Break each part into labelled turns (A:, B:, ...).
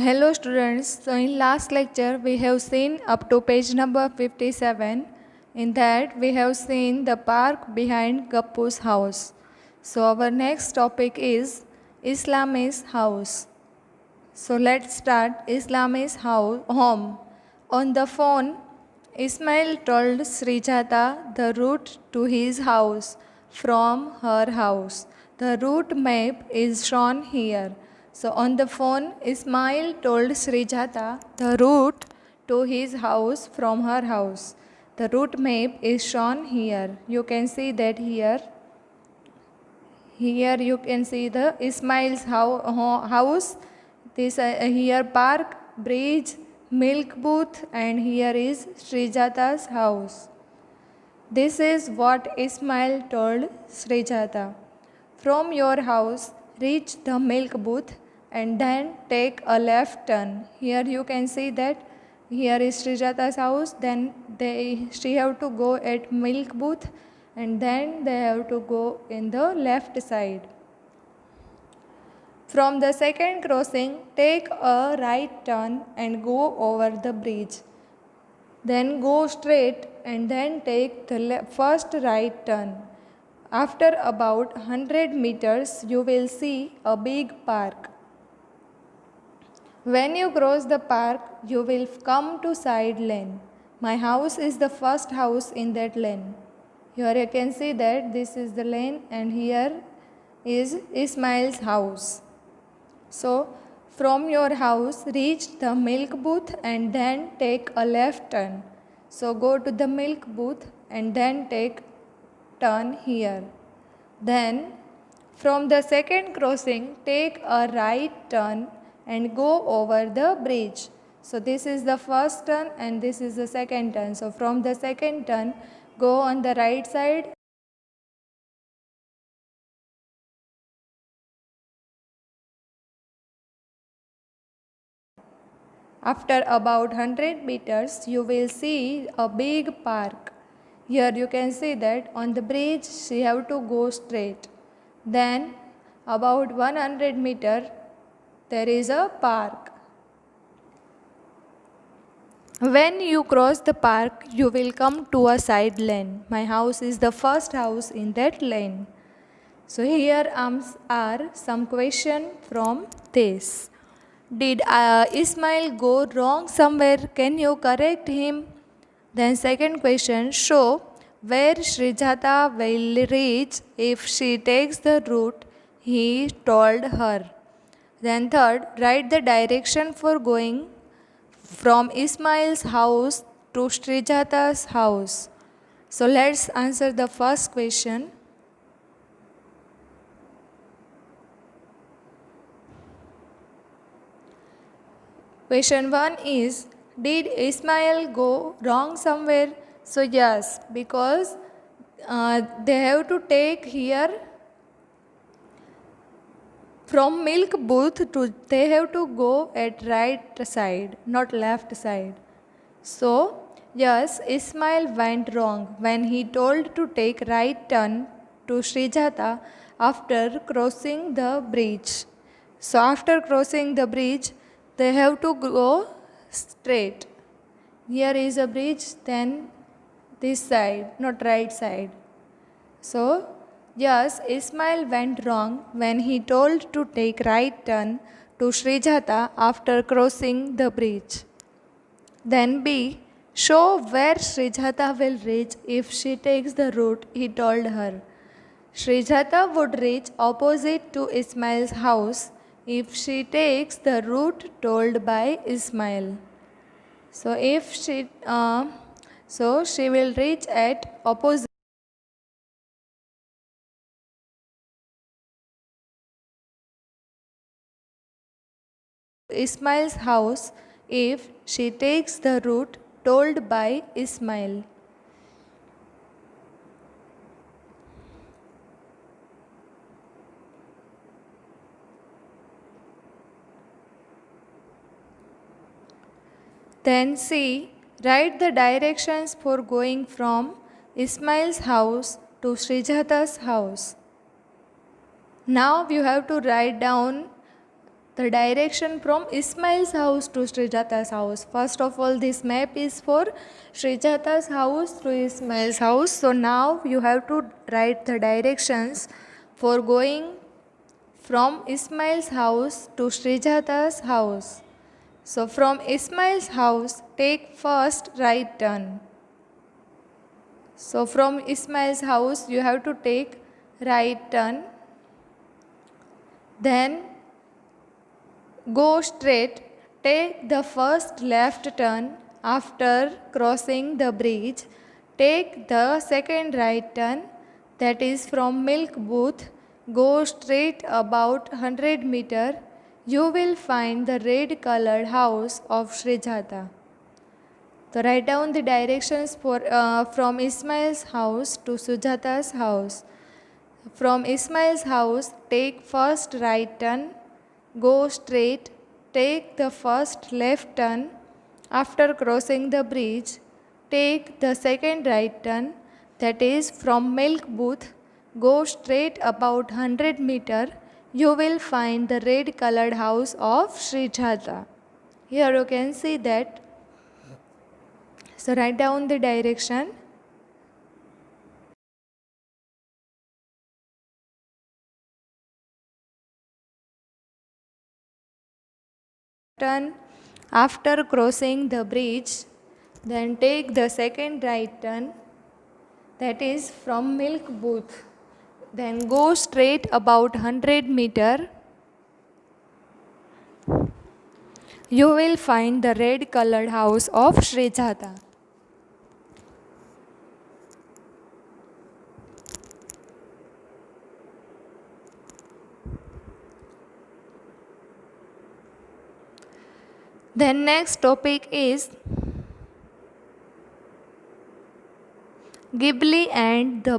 A: Hello students, so in last lecture we have seen up to page number 57. In that we have seen the park behind Gappu's house. So our next topic is Islami's house. So let's start Islami's home. On the phone, Ismail told Srijata the route to his house from her house. The route map is shown here. So on the phone, Ismail told Srijata the route to his house from her house. The route map is shown here. You can see that here. Here you can see the Ismail's house. This here park, bridge, milk booth, and here is Srijata's house. This is what Ismail told Srijata. From your house, reach the milk booth and then take a left turn. Here you can see that here is Srijata's house. Then she have to go at milk booth and then they have to go in the left side. From the second crossing, take a right turn and go over the bridge. Then go straight and then take the first right turn. After about 100 meters, you will see a big park. When you cross the park, you will come to side lane. My house is the first house in that lane. Here you can see that this is the lane and here is Ismail's house. So, from your house, reach the milk booth and then take a left turn. So, go to the milk booth and then take turn here. Then, from the second crossing, take a right turn and go over the bridge. So, this is the first turn and this is the second turn. So, from the second turn, go on the right side. After about 100 meters, you will see a big park. Here you can see that on the bridge, she have to go straight. Then about 100 meters, there is a park. When you cross the park, you will come to a side lane. My house is the first house in that lane. So here are some questions from this. Did Ismail go wrong somewhere? Can you correct him? Then second question, show where Srijata will reach if she takes the route he told her. Then third, write the direction for going from Ismail's house to Srijata's house. So let's answer the first question. Question 1 is, did Ismail go wrong somewhere? So yes, because they have to take here from milk booth to, they have to go at right side, not left side. So yes, Ismail went wrong when he told to take right turn to Srijata after crossing the bridge. So after crossing the bridge, they have to go straight. Here is a bridge, then this side, not right side. So, yes, Ismail went wrong when he told to take right turn to Srijata after crossing the bridge. Then B, show where Srijata will reach if she takes the route he told her. Srijata would reach opposite to Ismail's house if she takes the route told by Ismail. So she will reach at opposite Ismail's house if she takes the route told by Ismail. Then C, write the directions for going from Ismail's house to Srijata's house. Now you have to write down The direction from Ismail's house to Srijata's house. First of all, this map is for Srijata's house to Ismail's house. So now you have to write the directions for going from Ismail's house to Srijata's house. So from Ismail's house, take first right turn. So from Ismail's house, you have to take right turn. Then go straight, take the first left turn after crossing the bridge. Take the second right turn, that is from Milk Booth. Go straight about 100 meter. You will find the red colored house of Srijata. So write down the directions for from Ismail's house to Sujata's house. From Ismail's house, take first right turn. Go straight, take the first left turn. After crossing the bridge, take the second right turn, that is from Milk Booth. Go straight about 100 meter. You will find the red colored house of Srijata. Here you can see that. So write down the direction. Turn after crossing the bridge, then take the second right turn, that is from Milk Booth. Then go straight about 100 meter. You will find the red colored house of Srijata. Then next topic is Ghibli and the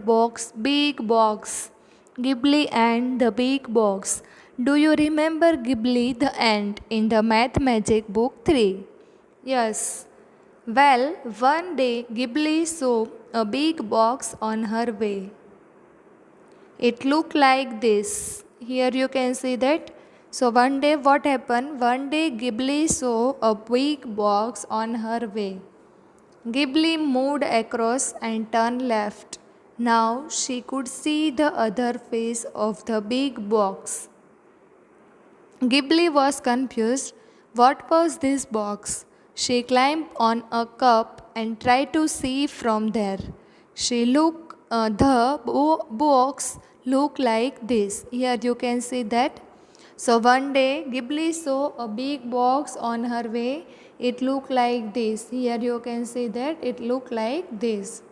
A: big box. Ghibli and the big box. Do you remember Ghibli the ant in the Math Magic Book 3? Yes. Well, one day Ghibli saw a big box on her way. It looked like this. Here you can see that. So one day what happened? One day Ghibli saw a big box on her way. Ghibli moved across and turned left. Now she could see the other face of the big box. Ghibli was confused. What was this box? She climbed on a cup and tried to see from there. She looked, the box looked like this. Here you can see that. So one day Ghibli saw a big box on her way. It looked like this. Here you can see that it looked like this.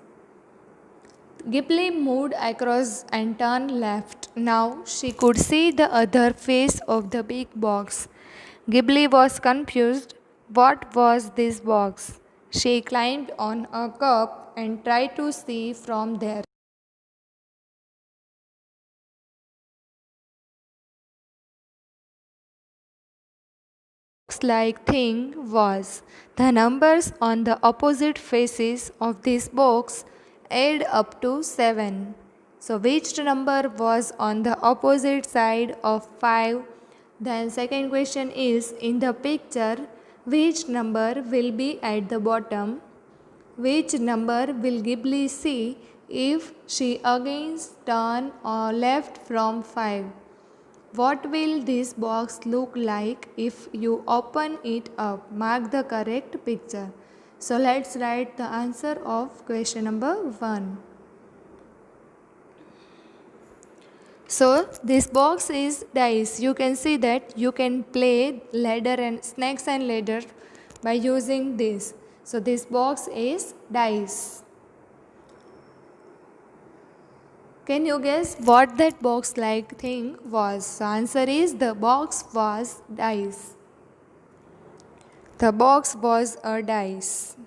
A: Ghibli moved across and turned left. Now she could see the other face of the big box. Ghibli was confused. What was this box? She climbed on a cup and tried to see from there. Like thing was. The numbers on the opposite faces of this box add up to 7. So which number was on the opposite side of 5? Then second question is, in the picture, which number will be at the bottom? Which number will Ghibli see if she again turn or left from 5? What will this box look like if you open it up? Mark the correct picture. So let's write the answer of question number 1. So this box is dice. You can see that you can play ladder and snakes and ladder by using this. So this box is dice. Can you guess what that box like thing was? So answer is, the box was dice. The box was a dice.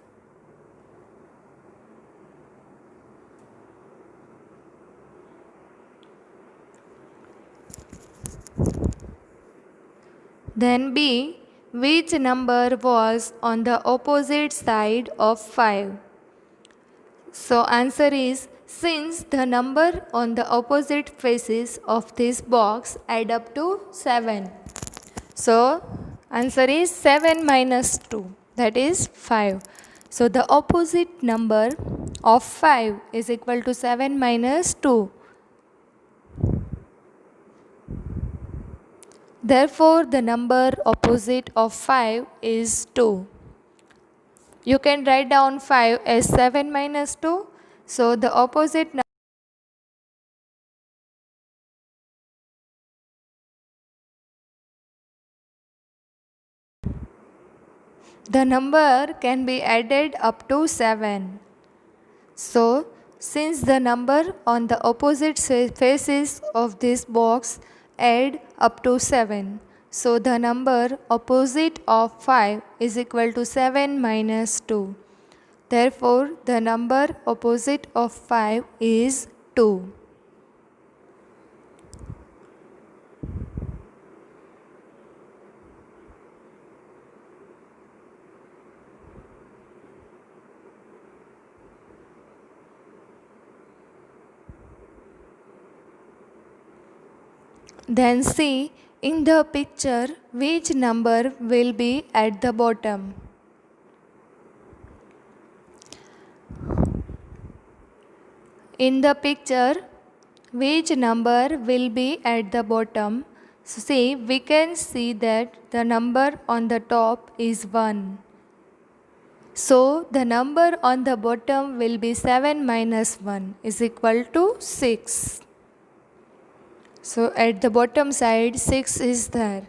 A: Then B, which number was on the opposite side of 5? So answer is, since the number on the opposite faces of this box add up to 7. So answer is 7 minus 2, that is 5. So the opposite number of 5 is equal to 7 minus 2. Therefore the number opposite of 5 is 2. You can write down 5 as 7 minus 2. So the opposite number, the number can be added up to 7. So since the number on the opposite faces of this box add up to 7, so the number opposite of 5 is equal to 7 minus 2. Therefore the number opposite of 5 is 2. Then see in the picture which number will be at the bottom. In the picture, which number will be at the bottom? So see, we can see that the number on the top is 1. So the number on the bottom will be 7 minus 1 is equal to 6. So at the bottom side 6 is there.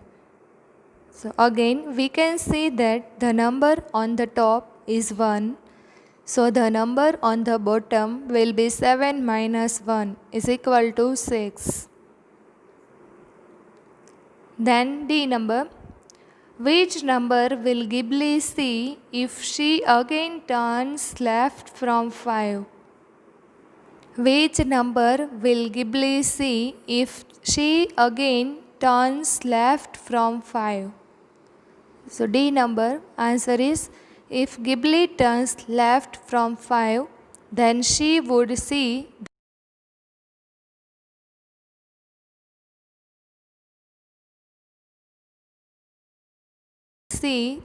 A: So again we can see that the number on the top is 1. So the number on the bottom will be 7 minus 1 is equal to 6. Then D number. Which number will Ghibli see if she again turns left from 5? Which number will Ghibli see if she again turns left from 5? So D number, answer is if Ghibli turns left from 5, then she would see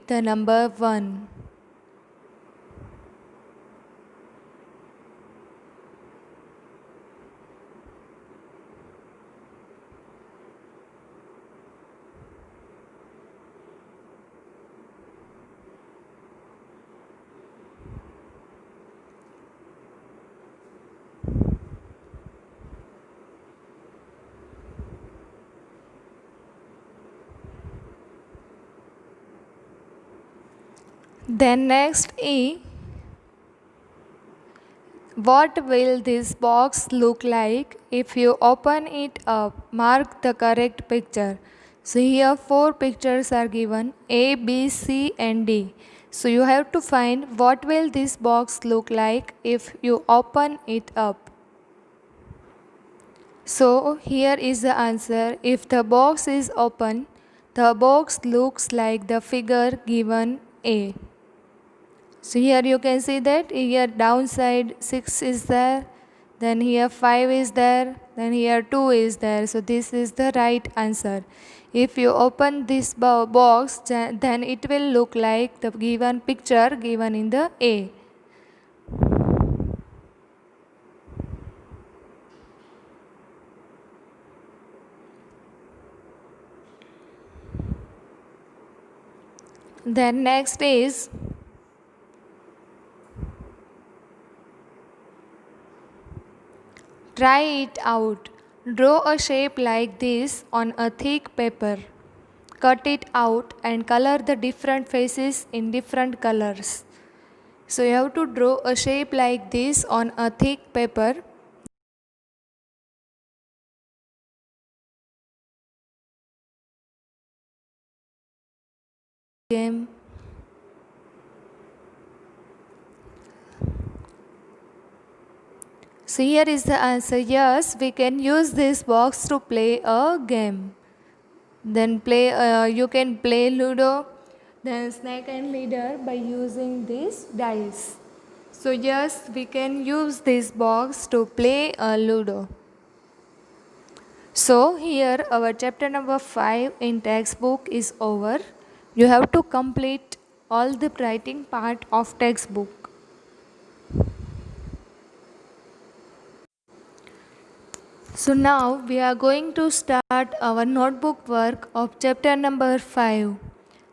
A: the number 1. Then next E. What will this box look like if you open it up? Mark the correct picture. So here 4 pictures are given, A, B, C and D. So you have to find what will this box look like if you open it up. So here is the answer. If the box is open, the box looks like the figure given A. So here you can see that here downside 6 is there, then here 5 is there, then here 2 is there. So this is the right answer. If you open this box, then it will look like the given picture given in the A. Then next is try it out. Draw a shape like this on a thick paper. Cut it out and color the different faces in different colors. So you have to draw a shape like this on a thick paper. Game. So here is the answer. Yes, we can use this box to play a game. Then you can play Ludo, then Snake and Leader by using these dice. So yes, we can use this box to play a Ludo. So here our chapter number 5 in textbook is over. You have to complete all the writing part of textbook. So now we are going to start our notebook work of chapter number 5.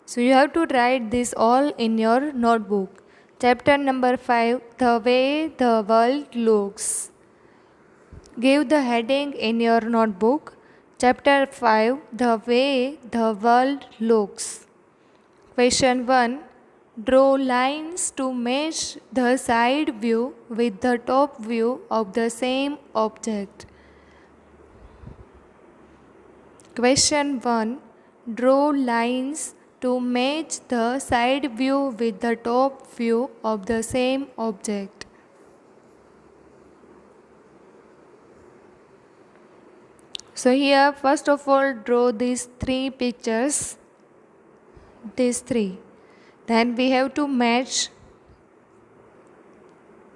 A: So you have to write this all in your notebook. Chapter number 5, The Way the World Looks. Give the heading in your notebook. Chapter 5, The Way the World Looks. Question 1. Draw lines to match the side view with the top view of the same object. Question 1. Draw lines to match the side view with the top view of the same object. So here first of all draw these three pictures. These three. Then we have to match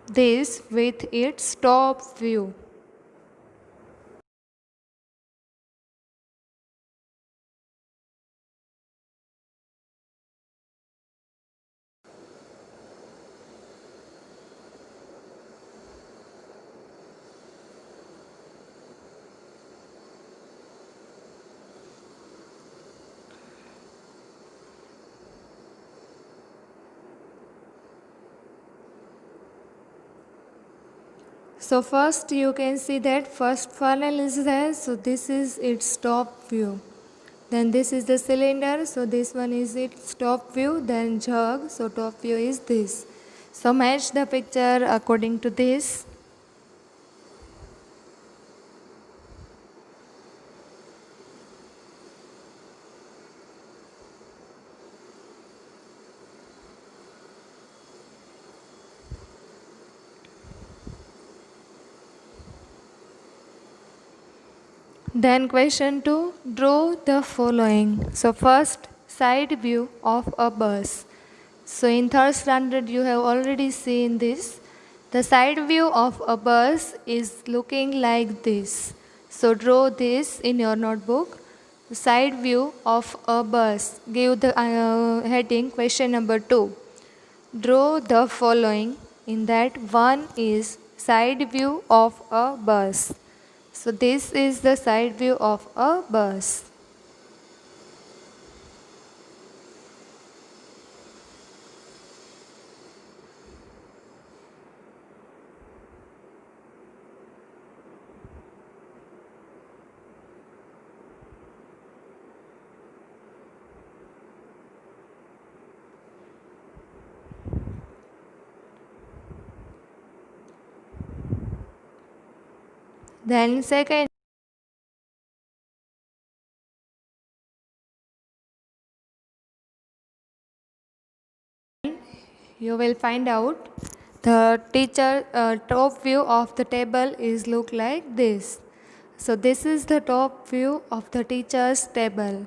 A: this with its top view. So first you can see that first funnel is there, so this is its top view. Then this is the cylinder, so this one is its top view. Then jug, so top view is this. So match the picture according to this. Then question 2, draw the following. So first side view of a bus. So in third standard you have already seen this. The side view of a bus is looking like this. So draw this in your notebook. The side view of a bus. Give the heading question number 2. Draw the following. In that one is side view of a bus. So this is the side view of a bus. Then second, you will find out the teacher top view of the table is look like this. So this is the top view of the teacher's table.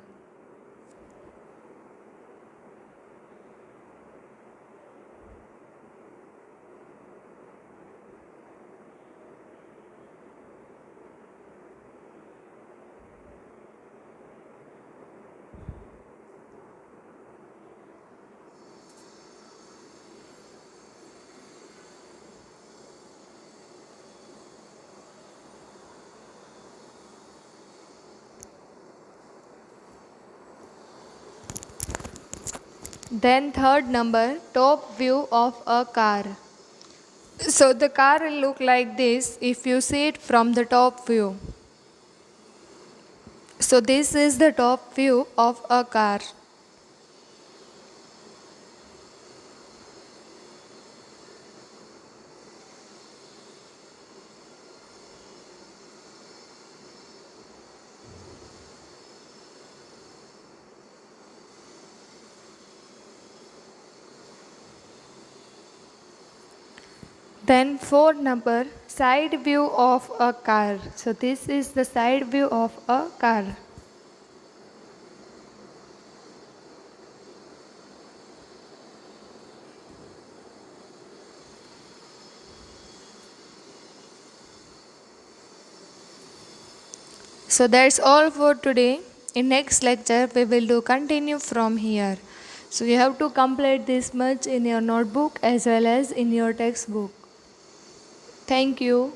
A: Then third number, top view of a car. So the car will look like this if you see it from the top view. So this is the top view of a car. Then fourth number, side view of a car. So this is the side view of a car. So that's all for today. In next lecture we will do continue from here. So you have to complete this much in your notebook as well as in your textbook. Thank you.